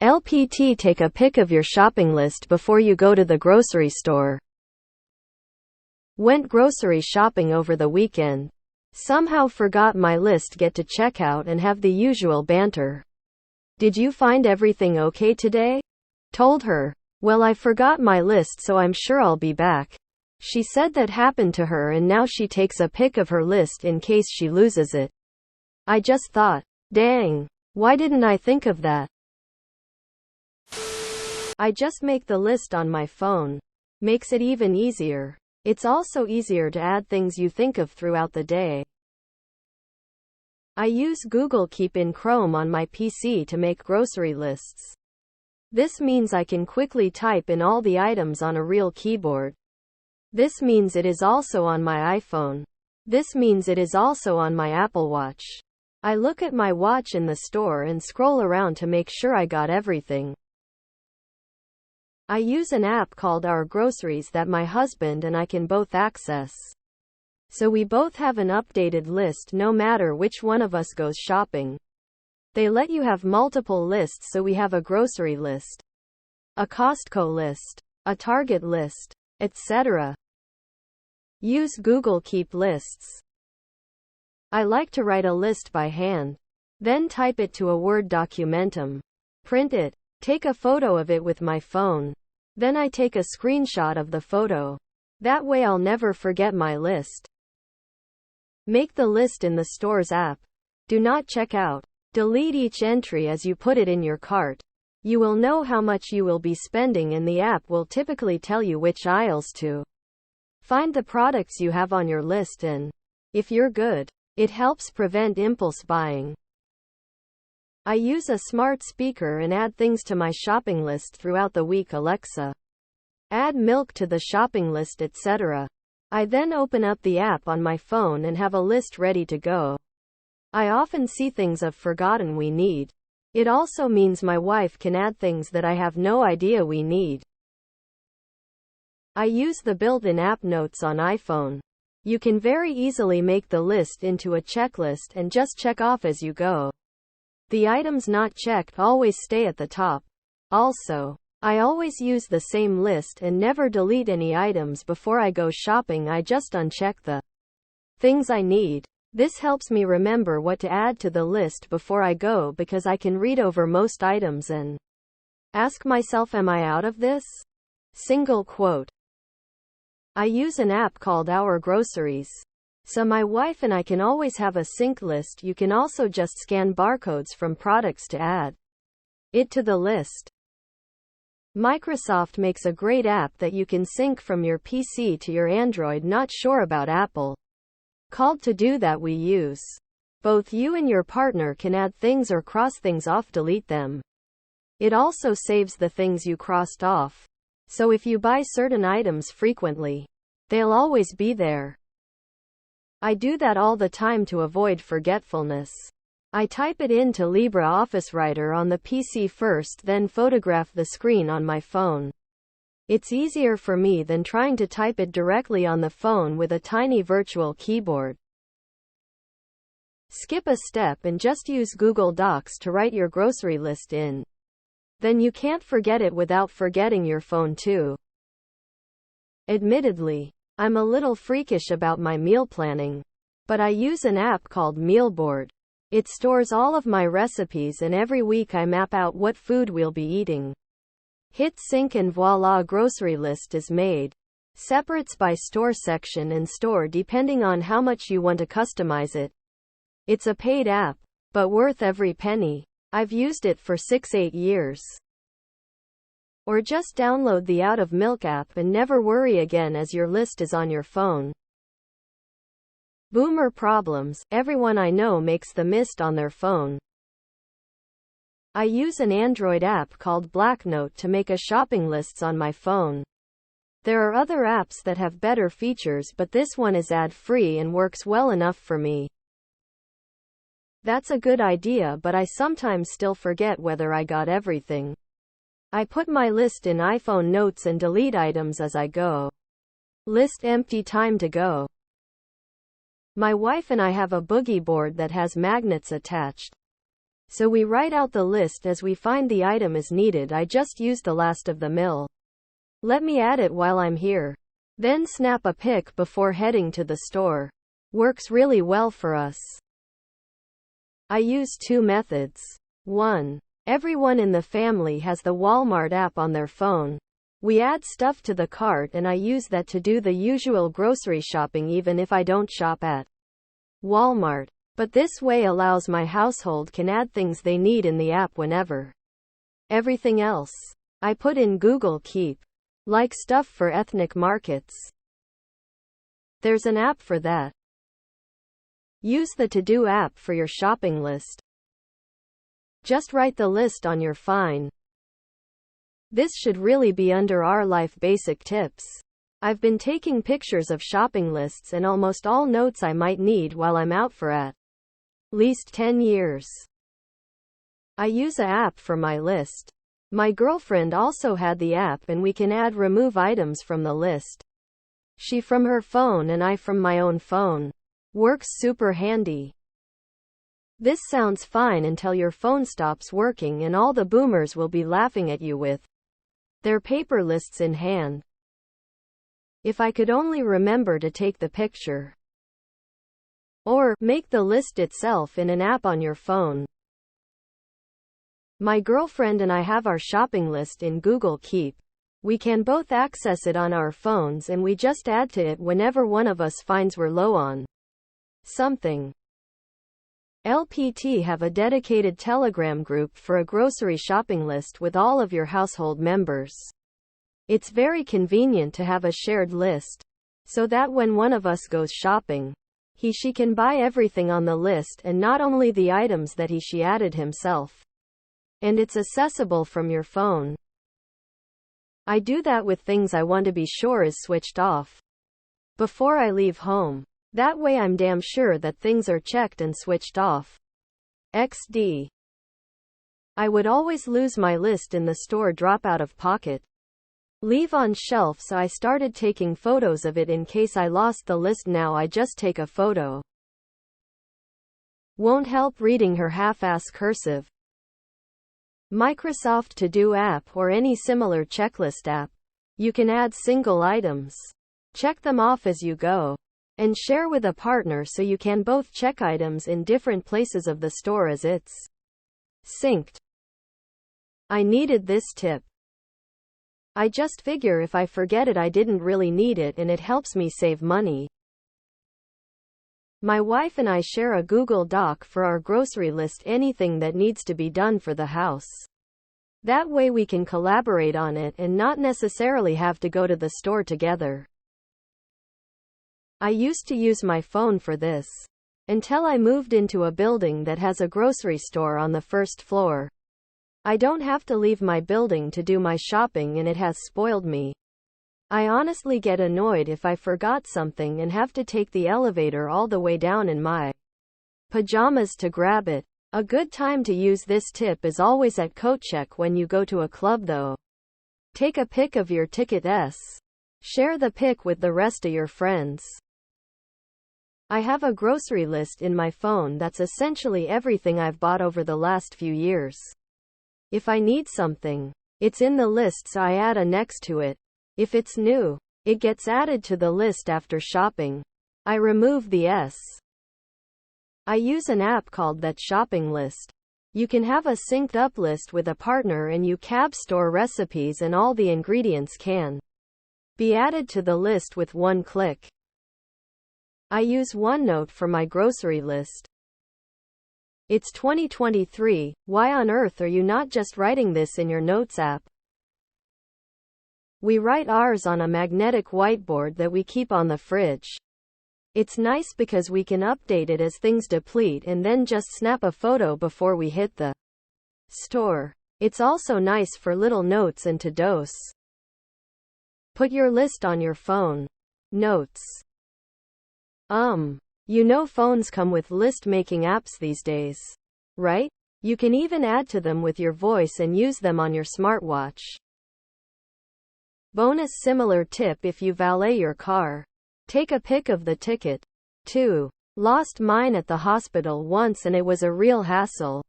LPT Take a pic of your shopping list before you go to the grocery store. Went grocery shopping over the weekend. Somehow forgot my list. Get to checkout and have the usual banter. Did you find everything okay today? Told her. Well, I forgot my list, so I'm sure I'll be back. She said that happened to her and now she takes a pic of her list in case she loses it. I just thought, dang, why didn't I think of that? I just make the list on my phone. Makes it even easier. It's also easier to add things you think of throughout the day. I use Google Keep in Chrome on my PC to make grocery lists. This means I can quickly type in all the items on a real keyboard. This means it is also on my iPhone. This means it is also on my Apple Watch. I look at my watch in the store and scroll around to make sure I got everything. I use an app called Our Groceries that my husband and I can both access. So we both have an updated list no matter which one of us goes shopping. They let you have multiple lists, so we have a grocery list, a Costco list, a Target list, etc. Use Google Keep Lists. I like to write a list by hand, then type it to a Word documentum, print it, take a photo of it with my phone. Then I take a screenshot of the photo. That way I'll never forget my list. Make the list in the store's app. Do not check out. Delete each entry as you put it in your cart. You will know how much you will be spending and the app will typically tell you which aisles to find the products you have on your list and, if you're good, it helps prevent impulse buying. I use a smart speaker and add things to my shopping list throughout the week. Alexa, add milk to the shopping list, etc. I then open up the app on my phone and have a list ready to go. I often see things I've forgotten we need. It also means my wife can add things that I have no idea we need. I use the built-in app Notes on iPhone. You can very easily make the list into a checklist and just check off as you go. The items not checked always stay at the top. Also, I always use the same list and never delete any items before I go shopping. I just uncheck the things I need. This helps me remember what to add to the list before I go because I can read over most items and ask myself, am I out of this? Single quote. I use an app called Our Groceries. So my wife and I can always have a sync list. You can also just scan barcodes from products to add it to the list. Microsoft makes a great app that you can sync from your PC to your Android. Not sure about Apple. Called To Do That we use. Both you and your partner can add things or cross things off, delete them. It also saves the things you crossed off. So if you buy certain items frequently, they'll always be there. I do that all the time to avoid forgetfulness. I type it into LibreOffice Writer on the PC first, then photograph the screen on my phone. It's easier for me than trying to type it directly on the phone with a tiny virtual keyboard. Skip a step and just use Google Docs to write your grocery list in. Then you can't forget it without forgetting your phone too. Admittedly, I'm a little freakish about my meal planning, but I use an app called Mealboard. It stores all of my recipes and every week I map out what food we'll be eating. Hit sync and voila, grocery list is made. Separates by store section and store depending on how much you want to customize it. It's a paid app, but worth every penny. I've used it for 6-8 years. Or just download the Out of Milk app and never worry again as your list is on your phone. Boomer problems. Everyone I know makes the mist on their phone. I use an Android app called Blacknote to make a shopping lists on my phone. There are other apps that have better features, but this one is ad-free and works well enough for me. That's a good idea, but I sometimes still forget whether I got everything. I put my list in iPhone Notes and delete items as I go. List empty, time to go. My wife and I have a boogie board that has magnets attached. So we write out the list as we find the item is needed. I just used the last of the mill. Let me add it while I'm here. Then snap a pic before heading to the store. Works really well for us. I use 2 methods. 1. Everyone in the family has the Walmart app on their phone. We add stuff to the cart and I use that to do the usual grocery shopping even if I don't shop at Walmart. But this way allows my household can add things they need in the app whenever. Everything else I put in Google Keep. Like stuff for ethnic markets. There's an app for that. Use the To-Do app for your shopping list. Just write the list on your phone. This should really be under our life basic tips. I've been taking pictures of shopping lists and almost all notes I might need while I'm out for at least 10 years. I use an app for my list. My girlfriend also had the app and we can add remove items from the list. She from her phone and I from my own phone. Works super handy. This sounds fine until your phone stops working and all the boomers will be laughing at you with their paper lists in hand. If I could only remember to take the picture. Or make the list itself in an app on your phone. My girlfriend and I have our shopping list in Google Keep. We can both access it on our phones and we just add to it whenever one of us finds we're low on something. LPT have a dedicated Telegram group for a grocery shopping list with all of your household members. It's very convenient to have a shared list, so that when one of us goes shopping, she can buy everything on the list and not only the items that she added himself. And it's accessible from your phone. I do that with things I want to be sure is switched off before I leave home. That way I'm damn sure that things are checked and switched off. XD. I would always lose my list in the store, drop out of pocket, leave on shelf, so I started taking photos of it in case I lost the list. Now I just take a photo. Won't help reading her half-ass cursive. Microsoft To-Do app or any similar checklist app. You can add single items. Check them off as you go. And share with a partner so you can both check items in different places of the store as it's synced. I needed this tip. I just figure if I forget it I didn't really need it and it helps me save money. My wife and I share a Google Doc for our grocery list, anything that needs to be done for the house. That way we can collaborate on it and not necessarily have to go to the store together. I used to use my phone for this. Until I moved into a building that has a grocery store on the first floor. I don't have to leave my building to do my shopping and it has spoiled me. I honestly get annoyed if I forgot something and have to take the elevator all the way down in my pajamas to grab it. A good time to use this tip is always at coat check when you go to a club though. Take a pic of your ticket. Share the pic with the rest of your friends. I have a grocery list in my phone that's essentially everything I've bought over the last few years. If I need something, it's in the list so I add a next to it. If it's new, it gets added to the list after shopping. I remove the S. I use an app called That Shopping List. You can have a synced up list with a partner and you can store recipes and all the ingredients can be added to the list with one click. I use OneNote for my grocery list. It's 2023, why on earth are you not just writing this in your Notes app? We write ours on a magnetic whiteboard that we keep on the fridge. It's nice because we can update it as things deplete and then just snap a photo before we hit the store. It's also nice for little notes and to-dos. Put your list on your phone. Notes. You know phones come with list-making apps these days, right? You can even add to them with your voice and use them on your smartwatch. Bonus similar tip if you valet your car. Take a pic of the ticket. 2. Lost mine at the hospital once and it was a real hassle.